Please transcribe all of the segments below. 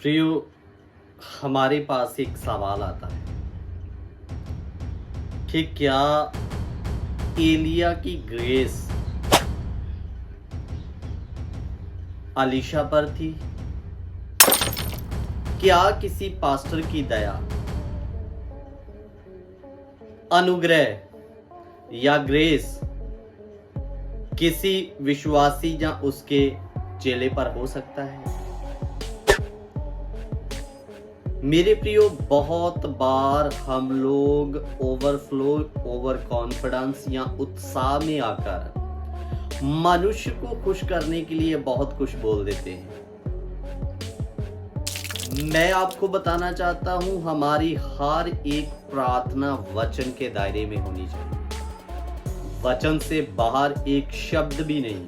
प्रियो, हमारे पास एक सवाल आता है कि क्या एलिया की ग्रेस अलीशा पर थी? क्या किसी पास्टर की दया, अनुग्रह या ग्रेस किसी विश्वासी या उसके चेले पर हो सकता है? मेरे प्रियो, बहुत बार हम लोग ओवरफ्लो, ओवर कॉन्फिडेंस या उत्साह में आकर मनुष्य को खुश करने के लिए बहुत कुछ बोल देते हैं। मैं आपको बताना चाहता हूं, हमारी हर एक प्रार्थना वचन के दायरे में होनी चाहिए, वचन से बाहर एक शब्द भी नहीं।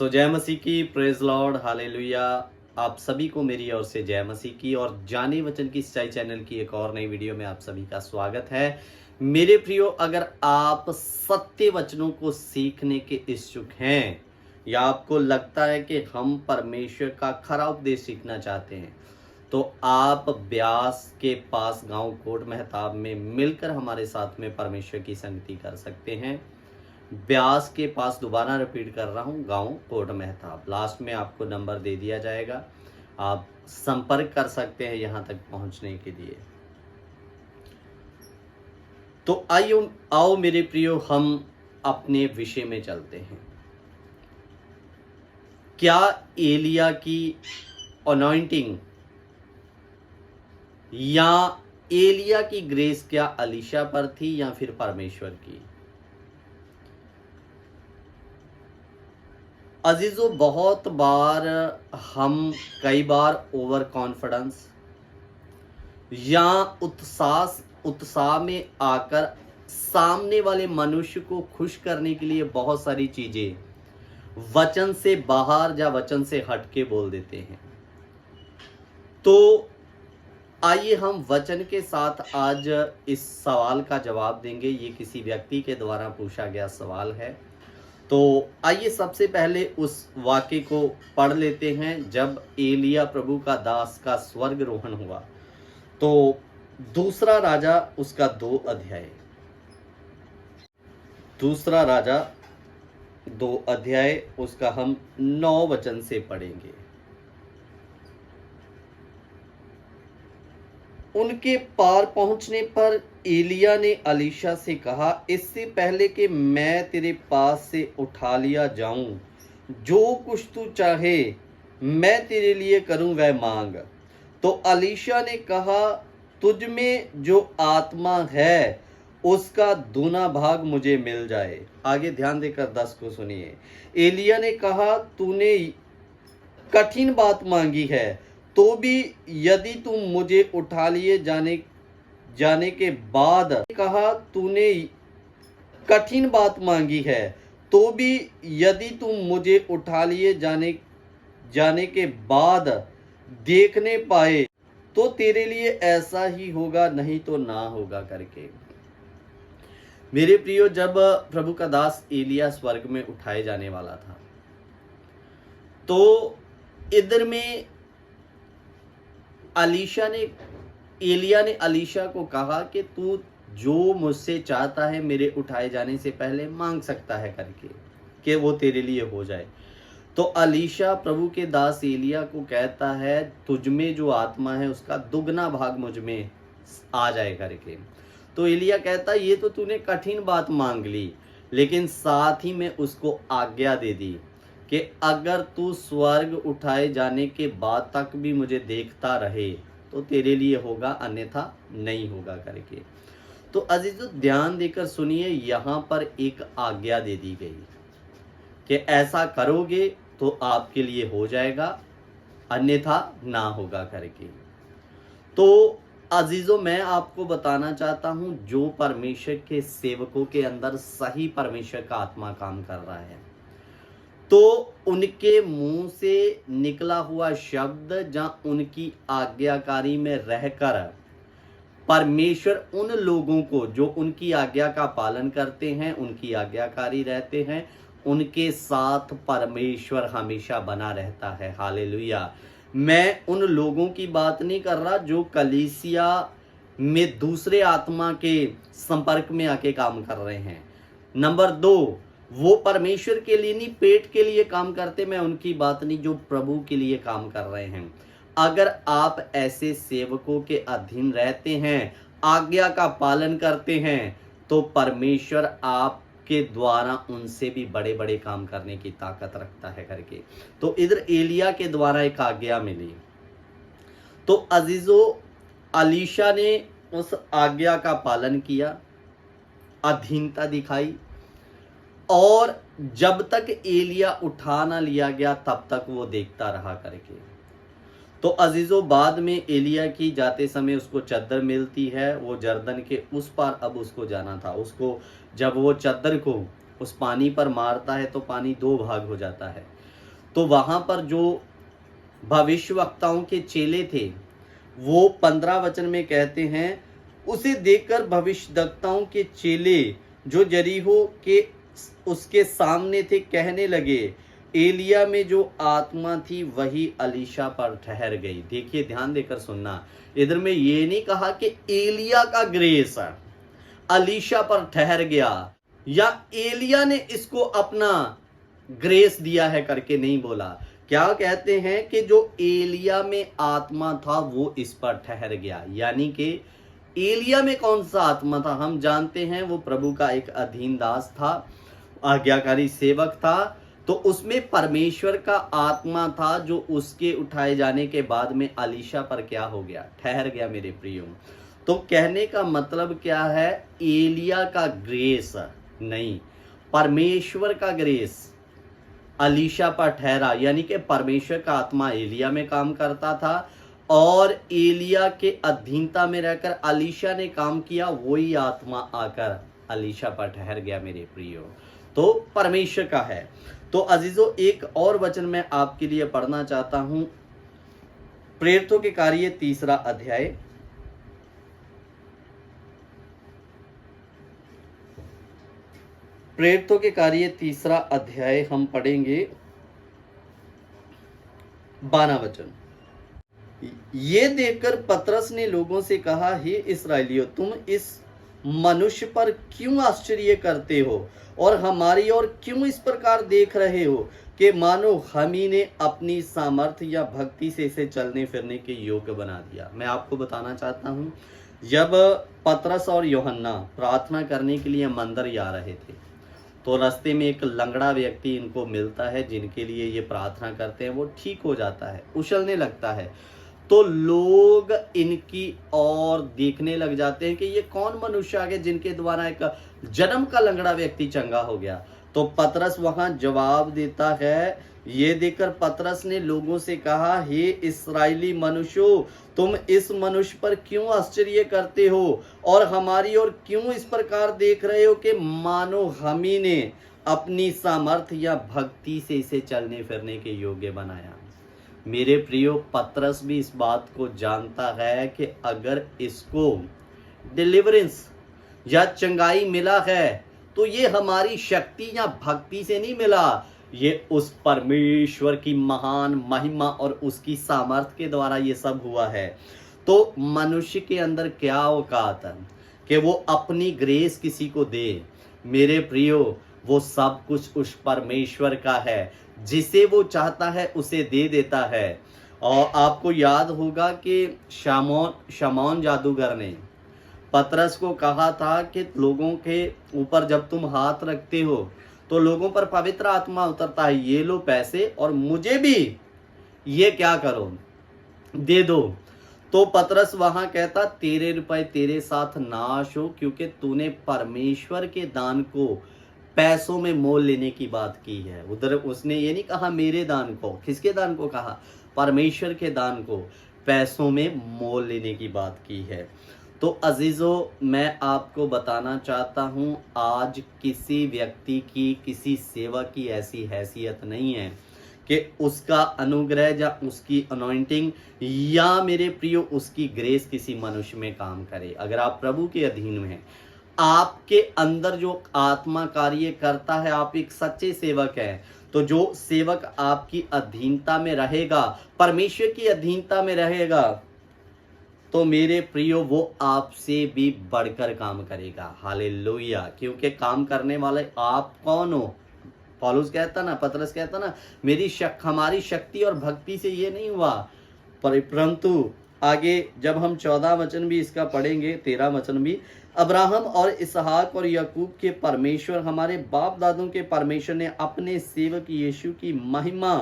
जय मसीह की, प्रेज लॉर्ड, हालेलुया। आप सभी को मेरी ओर से जय मसीह की और जाने वचन की सच्चाई चैनल की एक और नई वीडियो में आप सभी का स्वागत है। मेरे प्रियो, अगर आप सत्य वचनों को सीखने के इच्छुक हैं या आपको लगता है कि हम परमेश्वर का खरा उपदेश सीखना चाहते हैं, तो आप ब्यास के पास गांव कोट मेहताब में मिलकर हमारे साथ में परमेश्वर की संगति कर सकते हैं। ब्यास के पास, दोबारा रिपीट कर रहा हूँ, गांव कोट मेहताब। लास्ट में आपको नंबर दे दिया जाएगा, आप संपर्क कर सकते हैं यहाँ तक पहुँचने के लिए। तो आओ मेरे प्रियो, हम अपने विषय में चलते हैं। क्या एलिया की अनॉइंटिंग या एलिया की ग्रेस क्या अलीशा पर थी या फिर परमेश्वर की? अजीजों, बहुत बार हम कई बार ओवर कॉन्फिडेंस या उत्साह में आकर सामने वाले मनुष्य को खुश करने के लिए बहुत सारी चीजें वचन से बाहर या वचन से हटके बोल देते हैं। तो आइए हम वचन के साथ आज इस सवाल का जवाब देंगे। ये किसी व्यक्ति के द्वारा पूछा गया सवाल है। तो आइए सबसे पहले उस वाक्य को पढ़ लेते हैं, जब एलिया प्रभु का दास का स्वर्ग रोहण हुआ। तो दूसरा राजा उसका 2 अध्याय, दूसरा राजा 2 अध्याय उसका हम 9 वचन से पढ़ेंगे। उनके पार पहुंचने पर एलिया ने अलीशा से कहा, इससे पहले कि मैं तेरे पास से उठा लिया जाऊं, जो कुछ तू चाहे मैं तेरे लिए करूं वह मांग। तो अलीशा ने कहा, तुझ में जो आत्मा है उसका दूना भाग मुझे मिल जाए। आगे ध्यान देकर 10 को सुनिए। एलिया ने कहा, तूने कठिन बात मांगी है, तो भी यदि तुम मुझे उठा लिए जाने के बाद, कहा तूने कठिन बात मांगी है, तो भी यदि तुम मुझे उठा लिए जाने के बाद देखने पाए तो तेरे लिए ऐसा ही होगा, नहीं तो ना होगा करके। मेरे प्रियो, जब प्रभु का दास एलिया स्वर्ग में उठाए जाने वाला था, तो इधर में एलिया ने अलीशा को कहा कि तू जो मुझसे चाहता है मेरे उठाए जाने से पहले मांग सकता है करके, कि वो तेरे लिए हो जाए। तो अलीशा प्रभु के दास एलिया को कहता है, तुझ में जो आत्मा है उसका दुगना भाग मुझ में आ जाए करके। तो एलिया कहता, ये तो तूने कठिन बात मांग ली, लेकिन साथ ही में उसको आज्ञा दे दी कि अगर तू स्वर्ग उठाए जाने के बाद तक भी मुझे देखता रहे तो तेरे लिए होगा, अन्यथा नहीं होगा करके। तो अजीजों, ध्यान देकर सुनिए, यहाँ पर एक आज्ञा दे दी गई कि ऐसा करोगे तो आपके लिए हो जाएगा, अन्यथा ना होगा करके। तो अजीजों, मैं आपको बताना चाहता हूं, जो परमेश्वर के सेवकों के अंदर सही परमेश्वर का आत्मा काम कर रहा है, तो उनके मुंह से निकला हुआ शब्द जहां उनकी आज्ञाकारी में रहकर परमेश्वर उन लोगों को जो उनकी आज्ञा का पालन करते हैं, उनकी आज्ञाकारी रहते हैं, उनके साथ परमेश्वर हमेशा बना रहता है। हालेलुया। मैं उन लोगों की बात नहीं कर रहा जो कलीसिया में दूसरे आत्मा के संपर्क में आके काम कर रहे हैं। नंबर 2, वो परमेश्वर के लिए नहीं, पेट के लिए काम करते, मैं उनकी बात नहीं, जो प्रभु के लिए काम कर रहे हैं। अगर आप ऐसे सेवकों के अधीन रहते हैं, आज्ञा का पालन करते हैं, तो परमेश्वर आपके द्वारा उनसे भी बड़े बड़े काम करने की ताकत रखता है करके। तो इधर एलिया के द्वारा एक आज्ञा मिली, तो अजीजो अलीशा ने उस आज्ञा का पालन किया, अधीनता दिखाई, और जब तक एलिया उठा ना लिया गया तब तक वो देखता रहा करके। तो अजीजों, बाद में एलिया की जाते समय उसको चद्दर मिलती है, वो जर्दन के उस पार अब उसको जाना था। उसको जब वो चद्दर को उस पानी पर मारता है तो पानी 2 भाग हो जाता है। तो वहां पर जो भविष्यवक्ताओं के चेले थे, वो 15 वचन में कहते हैं, उसे देखकर भविष्यवक्ताओं के चेले जो यरीहो के उसके सामने थे कहने लगे, एलिया में जो आत्मा थी वही अलीशा पर ठहर गई। देखिए, ध्यान देकर सुनना, इधर में ये नहीं कहा कि एलिया का ग्रेस अलीशा पर ठहर गया या एलिया ने इसको अपना ग्रेस दिया है करके नहीं बोला। क्या कहते हैं कि जो एलिया में आत्मा था वो इस पर ठहर गया। यानी कि एलिया में कौन सा आत्मा था? हम जानते हैं वो प्रभु का एक अधीन दास था, आज्ञाकारी सेवक था। तो उसमें परमेश्वर का आत्मा था जो उसके उठाए जाने के बाद में अलीशा पर क्या हो गया? ठहर गया मेरे प्रियो। तो कहने का मतलब क्या है? एलिया का ग्रेस नहीं, परमेश्वर का ग्रेस अलीशा पर ठहरा। यानी कि परमेश्वर का आत्मा एलिया में काम करता था और एलिया के अधीनता में रहकर अलीशा ने काम किया, वही आत्मा आकर अलीशा पर ठहर गया मेरे प्रियो। तो परमेश्वर का है। तो अजीजों, एक और वचन मैं आपके लिए पढ़ना चाहता हूं, प्रेरितों के कार्य 3 अध्याय, प्रेरितों के कार्य 3 अध्याय हम पढ़ेंगे 12 वचन। ये देखकर पतरस ने लोगों से कहा, हे इस्राएलियों, तुम इस मनुष्य पर क्यों आश्चर्य करते हो और हमारी ओर क्यों इस प्रकार देख रहे हो कि मानो हम ही ने अपनी सामर्थ्य या भक्ति से इसे चलने फिरने के योग्य बना दिया। मैं आपको बताना चाहता हूं, जब पतरस और यूहन्ना प्रार्थना करने के लिए मंदिर जा रहे थे तो रास्ते में एक लंगड़ा व्यक्ति इनको मिलता है, जिनके लिए ये प्रार्थना करते हैं। वो ठीक हो जाता है, उछलने लगता है। तो लोग इनकी ओर देखने लग जाते हैं कि ये कौन मनुष्य आ गए जिनके द्वारा एक जन्म का लंगड़ा व्यक्ति चंगा हो गया। तो पतरस वहां जवाब देता है। ये देखकर पतरस ने लोगों से कहा, हे इस्राएली मनुष्यों, तुम इस मनुष्य पर क्यों आश्चर्य करते हो और हमारी ओर क्यों इस प्रकार देख रहे हो कि मानो हम ही ने अपनी सामर्थ्य या भक्ति से इसे चलने फिरने के योग्य बनाया। मेरे प्रियो, पतरस भी इस बात को जानता है कि अगर इसको डिलीवरेंस या चंगाई मिला है तो ये हमारी शक्ति या भक्ति से नहीं मिला, ये उस परमेश्वर की महान महिमा और उसकी सामर्थ्य के द्वारा ये सब हुआ है। तो मनुष्य के अंदर क्या औकात है कि वो अपनी ग्रेस किसी को दे? मेरे प्रियो, वो सब कुछ उस परमेश्वर का है, जिसे वो चाहता है उसे दे देता है। और आपको याद होगा कि शमौन जादूगर ने पतरस को कहा था कि लोगों के ऊपर जब तुम हाथ रखते हो तो लोगों पर पवित्र आत्मा उतरता है, ये लो पैसे और मुझे भी ये क्या करो, दे दो। तो पतरस वहां कहता, तेरे रुपए तेरे साथ नाश हो, क्योंकि तूने परमेश्वर के दान को पैसों में मोल लेने की बात की है। उधर उसने ये नहीं कहा मेरे दान को, किसके दान को कहा? परमेश्वर के दान को पैसों में मोल लेने की बात की है। तो अजीजों, मैं आपको बताना चाहता हूं, आज किसी व्यक्ति की, किसी सेवक की ऐसी हैसियत नहीं है कि उसका अनुग्रह या उसकी अनॉइंटिंग या मेरे प्रियो उसकी ग्रेस किसी मनुष्य में काम करे। अगर आप प्रभु के अधीन में हैं, आपके अंदर जो आत्मा कार्य करता है, आप एक सच्चे सेवक हैं, तो जो सेवक आपकी अधीनता में रहेगा, परमेश्वर की अधीनता में रहेगा, तो मेरे प्रियो वो आपसे भी बढ़कर काम करेगा। हालेलुया। क्योंकि काम करने वाले आप कौन हो? पौलुस कहता ना, पतरस कहता ना, हमारी शक्ति और भक्ति से ये नहीं हुआ, परंतु आगे जब हम 14 वचन भी इसका पढ़ेंगे, 13 वचन भी, अब्राहम और इसहाक और याकूब के परमेश्वर, हमारे बाप दादों के परमेश्वर ने अपने सेवक यीशु की महिमा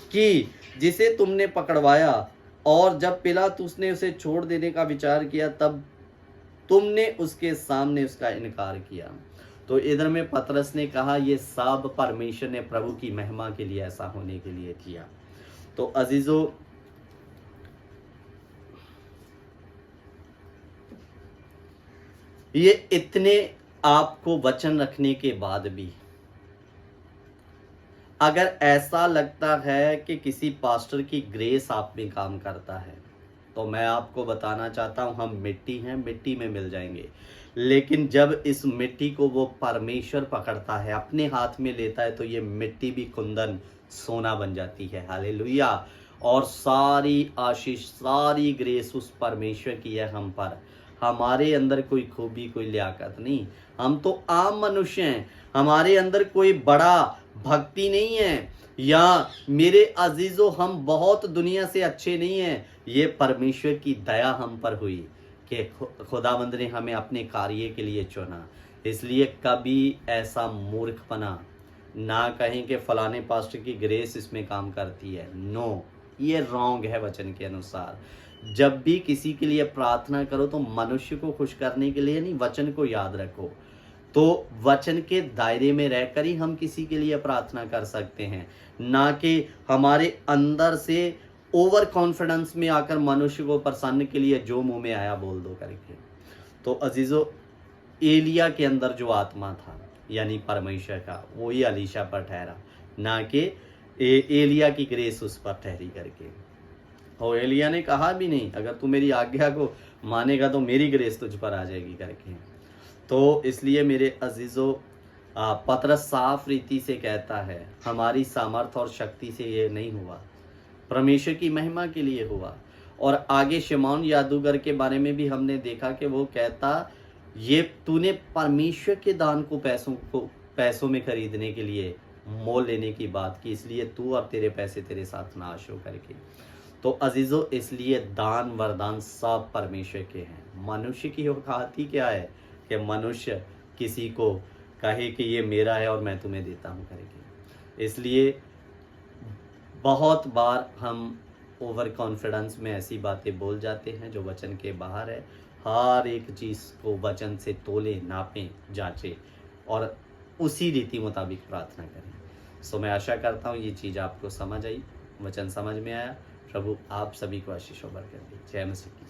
की, जिसे तुमने पकड़वाया, और जब पिलातुस ने उसे छोड़ देने का विचार किया, तब तुमने उसके सामने उसका इनकार किया। तो इधर में पतरस ने कहा ये सब परमेश्वर ने प्रभु की महिमा के लिए, ऐसा होने के लिए किया। तो अजीजों, ये इतने आपको वचन रखने के बाद भी अगर ऐसा लगता है कि किसी पास्टर की ग्रेस आप में काम करता है, तो मैं आपको बताना चाहता हूं, हम मिट्टी हैं, मिट्टी में मिल जाएंगे। लेकिन जब इस मिट्टी को वो परमेश्वर पकड़ता है, अपने हाथ में लेता है, तो ये मिट्टी भी कुंदन सोना बन जाती है। हालेलुया। और सारी आशीष, सारी ग्रेस उस परमेश्वर की है हम पर। हमारे अंदर कोई खूबी, कोई लियाकत नहीं, हम तो आम मनुष्य हैं। हमारे अंदर कोई बड़ा भक्ति नहीं है, या मेरे अजीजों हम बहुत दुनिया से अच्छे नहीं हैं। ये परमेश्वर की दया हम पर हुई कि खुदावंद ने हमें अपने कार्य के लिए चुना। इसलिए कभी ऐसा मूर्खपना ना कहें कि फलाने पास्टर की ग्रेस इसमें काम करती है। नो, ये रॉन्ग है वचन के अनुसार। जब भी किसी के लिए प्रार्थना करो तो मनुष्य को खुश करने के लिए नहीं, वचन को याद रखो। तो वचन के दायरे में रहकर ही हम किसी के लिए प्रार्थना कर सकते हैं, ना कि हमारे अंदर से ओवर कॉन्फिडेंस में आकर मनुष्य को प्रसन्न के लिए जो मुंह में आया बोल दो करके। तो अजीजों, एलिया के अंदर जो आत्मा था, यानी परमेश्वर का, वो ही अलीशा पर ठहरा, ना कि एलिया की ग्रेस उस पर ठहरी करके। और एलिया ने कहा भी नहीं, अगर तू मेरी आज्ञा को मानेगा तो मेरी ग्रेस तुझ पर आ जाएगी करके। तो इसलिए मेरे अजीजों, पतरस साफ रीति से कहता है, हमारी सामर्थ और शक्ति से ये नहीं हुआ, परमेश्वर की महिमा के लिए हुआ। और आगे शिमौन जादूगर के बारे में भी हमने देखा कि वो कहता, ये तूने परमेश्वर के दान को पैसों में खरीदने के लिए मोल लेने की बात की, इसलिए तू और तेरे पैसे तेरे साथ नाश हो करके। तो अजीजों, इसलिए दान वरदान सब परमेश्वर के हैं। मनुष्य की औकात ही क्या है कि मनुष्य किसी को कहे कि ये मेरा है और मैं तुम्हें देता हूँ करके। इसलिए बहुत बार हम ओवर कॉन्फिडेंस में ऐसी बातें बोल जाते हैं जो वचन के बाहर है। हर एक चीज़ को वचन से तोले, नापें, जांचें और उसी रीति मुताबिक प्रार्थना करें। सो मैं आशा करता हूँ ये चीज़ आपको समझ आई, वचन समझ में आया। प्रभु आप सभी को आशीष और बरकत दे। जय मसीह की।